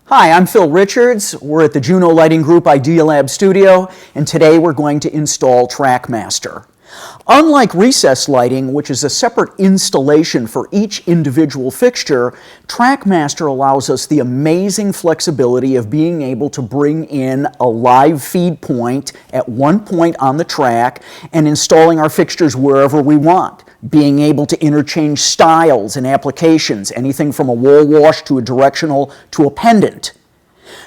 Hi, I'm Phil Richards. We're at the Juno Lighting Group Idea Lab studio, and today we're going to install Trackmaster. Unlike recessed lighting, which is a separate installation for each individual fixture, Trackmaster allows us the amazing flexibility of being able to bring in a live feed point at one point on the track and installing our fixtures wherever we want. Being able to interchange styles and applications, anything from a wall wash to a directional to a pendant.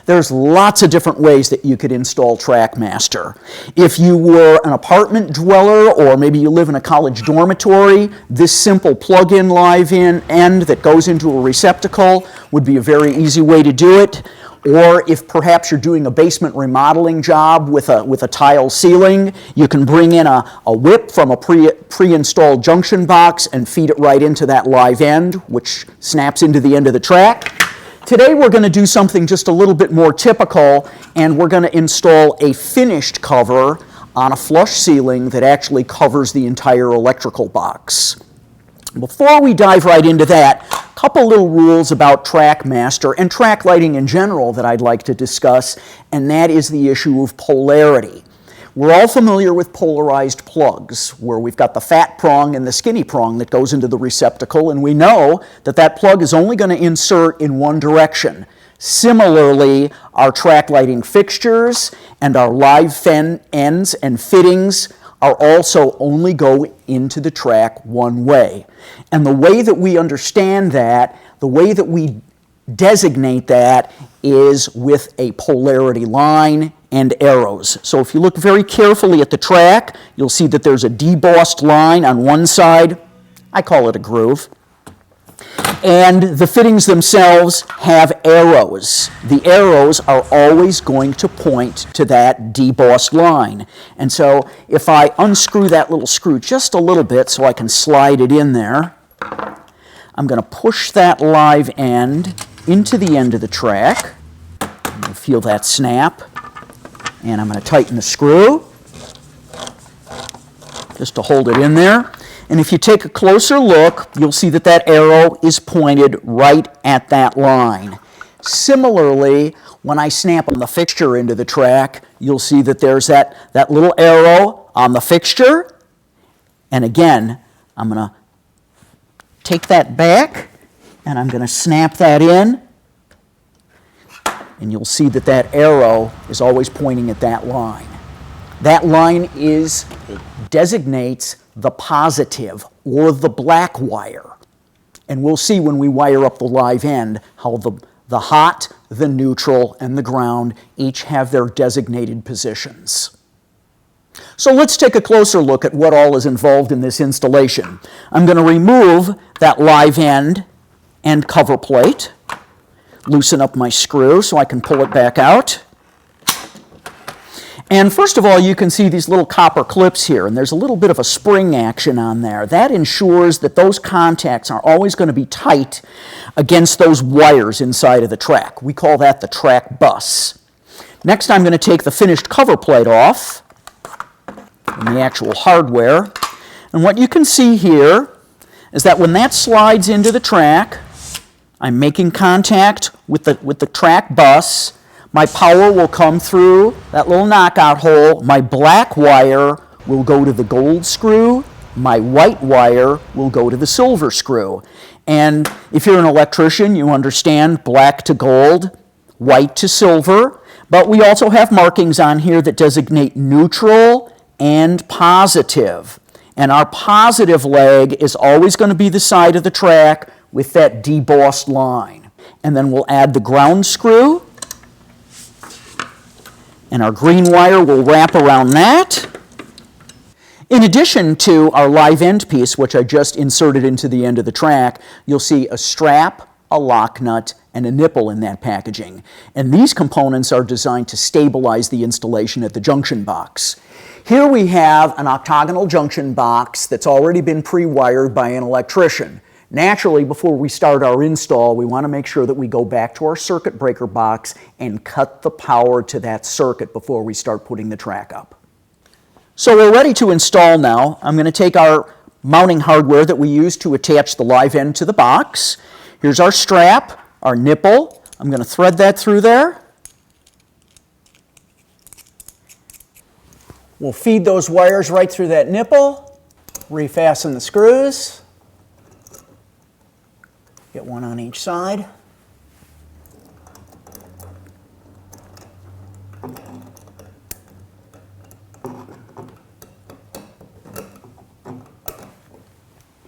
There's lots of different ways that you could install Trackmaster. If you were an apartment dweller or maybe you live in a college dormitory, this simple plug-in live-in end that goes into a receptacle would be a very easy way to do it. Or if perhaps you're doing a basement remodeling job with a tile ceiling, you can bring in a whip from a pre-installed junction box and feed it right into that live end, which snaps into the end of the track. Today we're going to do something just a little bit more typical, and we're going to install a finished cover on a flush ceiling that actually covers the entire electrical box. Before we dive right into that, a couple little rules about Trackmaster and track lighting in general that I'd like to discuss, and that is the issue of polarity. We're all familiar with polarized plugs, where we've got the fat prong and the skinny prong that goes into the receptacle, and we know that that plug is only going to insert in one direction. Similarly, our track lighting fixtures and our live ends and fittings are also only go into the track one way. And the way that we understand that, the way that we designate that is with a polarity line and arrows. So if you look very carefully at the track, you'll see that there's a debossed line on one side. I call it a groove. And the fittings themselves have arrows. The arrows are always going to point to that debossed line. And so if I unscrew that little screw just a little bit so I can slide it in there, I'm going to push that live end into the end of the track. You'll feel that snap. And I'm going to tighten the screw just to hold it in there. And if you take a closer look, you'll see that that arrow is pointed right at that line. Similarly, when I snap on the fixture into the track, you'll see that there's that little arrow on the fixture. And again, I'm going to take that back and I'm going to snap that in. And you'll see that that arrow is always pointing at that line. That line designates the positive or the black wire. And we'll see when we wire up the live end how the hot, the neutral, and the ground each have their designated positions. So let's take a closer look at what all is involved in this installation. I'm going to remove that live end and cover plate. Loosen up my screw so I can pull it back out. And first of all, you can see these little copper clips here, and there's a little bit of a spring action on there. That ensures that those contacts are always going to be tight against those wires inside of the track. We call that the track bus. Next, I'm going to take the finished cover plate off and the actual hardware. And what you can see here is that when that slides into the track, I'm making contact with the track bus. My power will come through that little knockout hole. My black wire will go to the gold screw. My white wire will go to the silver screw. And if you're an electrician, you understand black to gold, white to silver. But we also have markings on here that designate neutral and positive. And our positive leg is always going to be the side of the track with that debossed line. And then we'll add the ground screw, and our green wire will wrap around that. In addition to our live end piece, which I just inserted into the end of the track, you'll see a strap, a lock nut, and a nipple in that packaging. And these components are designed to stabilize the installation at the junction box. Here we have an octagonal junction box that's already been pre-wired by an electrician. Naturally, before we start our install, we want to make sure that we go back to our circuit breaker box and cut the power to that circuit before we start putting the track up. So we're ready to install now. I'm going to take our mounting hardware that we use to attach the live end to the box. Here's our strap, our nipple, I'm going to thread that through there. We'll feed those wires right through that nipple, refasten the screws, get one on each side.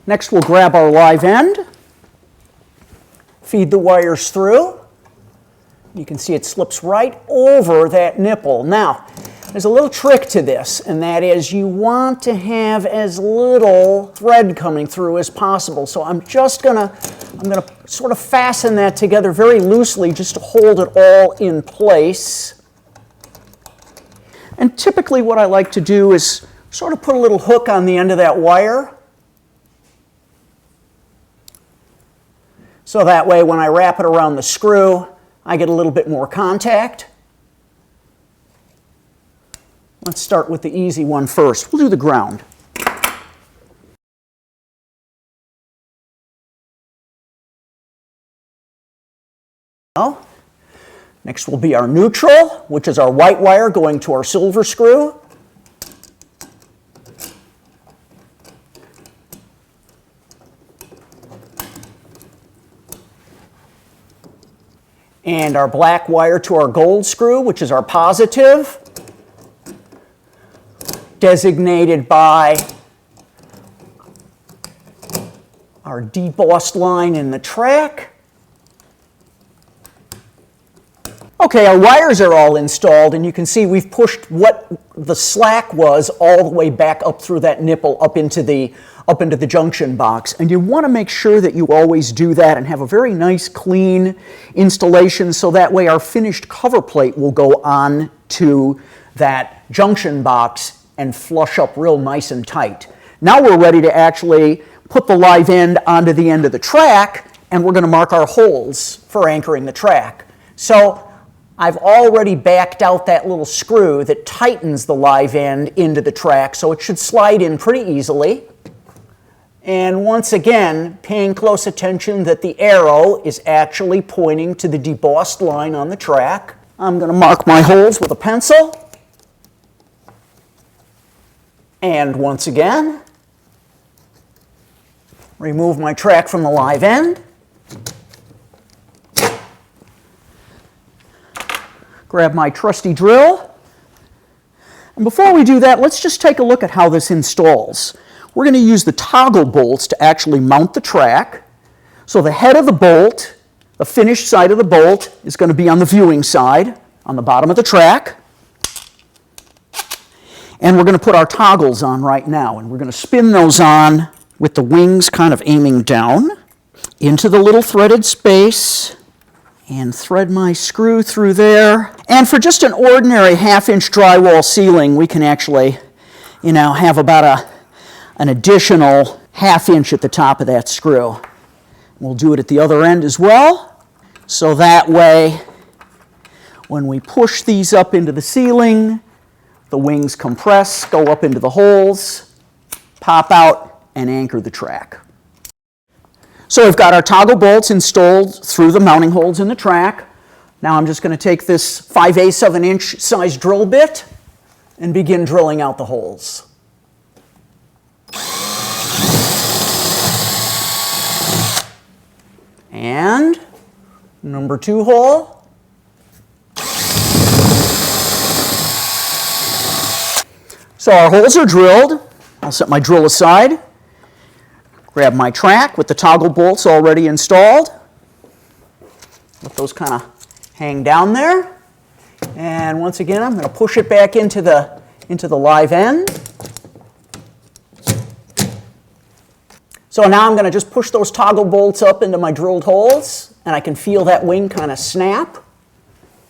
Next, we'll grab our live end, feed the wires through. You can see it slips right over that nipple. Now, there's a little trick to this, and that is you want to have as little thread coming through as possible. So I'm gonna sort of fasten that together very loosely just to hold it all in place. And typically what I like to do is sort of put a little hook on the end of that wire. So that way when I wrap it around the screw, I get a little bit more contact. Let's start with the easy one first. We'll do the ground. Next will be our neutral, which is our white wire going to our silver screw. And our black wire to our gold screw, which is our positive, designated by our debossed line in the track. Okay, our wires are all installed, and you can see we've pushed what the slack was all the way back up through that nipple up into the junction box. And you want to make sure that you always do that and have a very nice clean installation, so that way our finished cover plate will go on to that junction box and flush up real nice and tight. Now we're ready to actually put the live end onto the end of the track, and we're going to mark our holes for anchoring the track. So I've already backed out that little screw that tightens the live end into the track, so it should slide in pretty easily. And once again, paying close attention that the arrow is actually pointing to the debossed line on the track. I'm going to mark my holes with a pencil. And once again, remove my track from the live end. Grab my trusty drill. And before we do that, let's just take a look at how this installs. We're going to use the toggle bolts to actually mount the track. So the head of the bolt, the finished side of the bolt, is going to be on the viewing side, on the bottom of the track. And we're going to put our toggles on right now, and we're going to spin those on with the wings kind of aiming down into the little threaded space, and thread my screw through there. And for just an ordinary half-inch drywall ceiling, we can actually, have about an additional half-inch at the top of that screw. We'll do it at the other end as well, so that way when we push these up into the ceiling, the wings compress, go up into the holes, pop out, and anchor the track. So we've got our toggle bolts installed through the mounting holes in the track. Now I'm just going to take this 5/8 of an inch size drill bit and begin drilling out the holes. And number 2 hole. So our holes are drilled. I'll set my drill aside. Grab my track with the toggle bolts already installed. Let those kind of hang down there. And once again, I'm going to push it back into the live end. So now I'm going to just push those toggle bolts up into my drilled holes, and I can feel that wing kind of snap.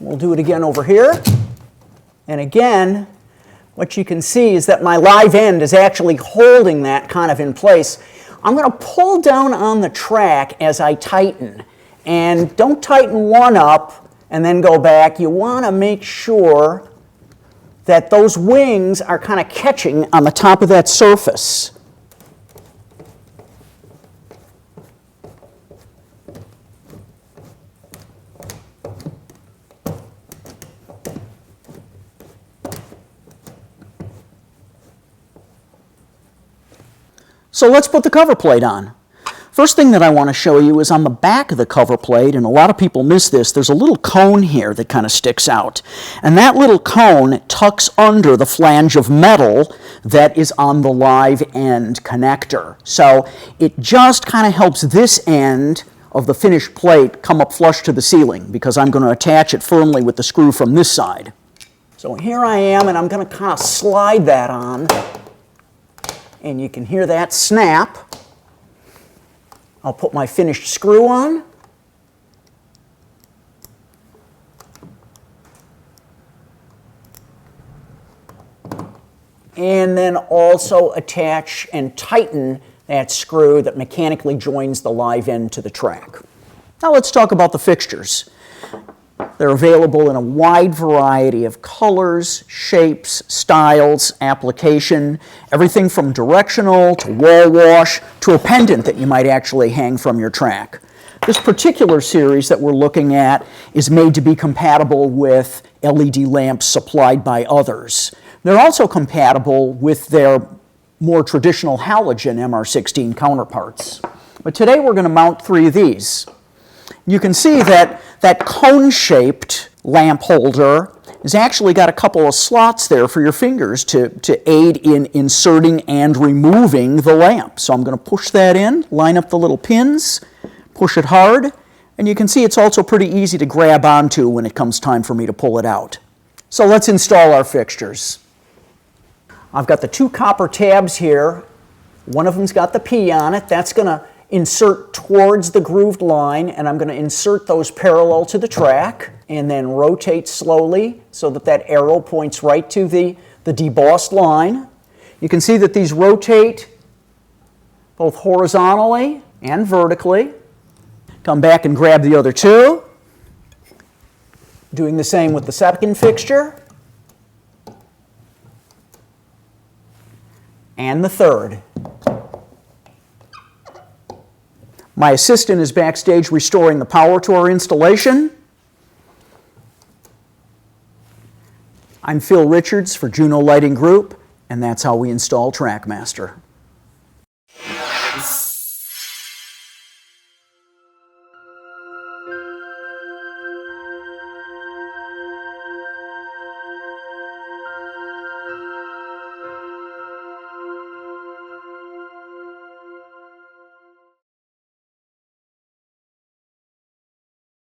We'll do it again over here. And again, what you can see is that my live end is actually holding that kind of in place. I'm going to pull down on the track as I tighten. And don't tighten one up and then go back. You want to make sure that those wings are kind of catching on the top of that surface. So let's put the cover plate on. First thing that I want to show you is on the back of the cover plate, and a lot of people miss this, there's a little cone here that kind of sticks out. And that little cone tucks under the flange of metal that is on the live end connector. So it just kind of helps this end of the finished plate come up flush to the ceiling, because I'm going to attach it firmly with the screw from this side. So here I am, and I'm going to kind of slide that on, and you can hear that snap. I'll put my finished screw on. And then also attach and tighten that screw that mechanically joins the live end to the track. Now let's talk about the fixtures. They're available in a wide variety of colors, shapes, styles, application, everything from directional to wall wash to a pendant that you might actually hang from your track. This particular series that we're looking at is made to be compatible with LED lamps supplied by others. They're also compatible with their more traditional halogen MR16 counterparts. But today we're going to mount 3 of these. You can see that that cone-shaped lamp holder has actually got a couple of slots there for your fingers to aid in inserting and removing the lamp. So I'm going to push that in, line up the little pins, push it hard, and you can see it's also pretty easy to grab onto when it comes time for me to pull it out. So let's install our fixtures. I've got the 2 copper tabs here. One of them's got the P on it. That's going to insert towards the grooved line, and I'm going to insert those parallel to the track and then rotate slowly so that that arrow points right to the debossed line. You can see that these rotate both horizontally and vertically. Come back and grab the other 2. Doing the same with the second fixture. And the third. My assistant is backstage restoring the power to our installation. I'm Phil Richards for Juno Lighting Group, and that's how we install Trackmaster.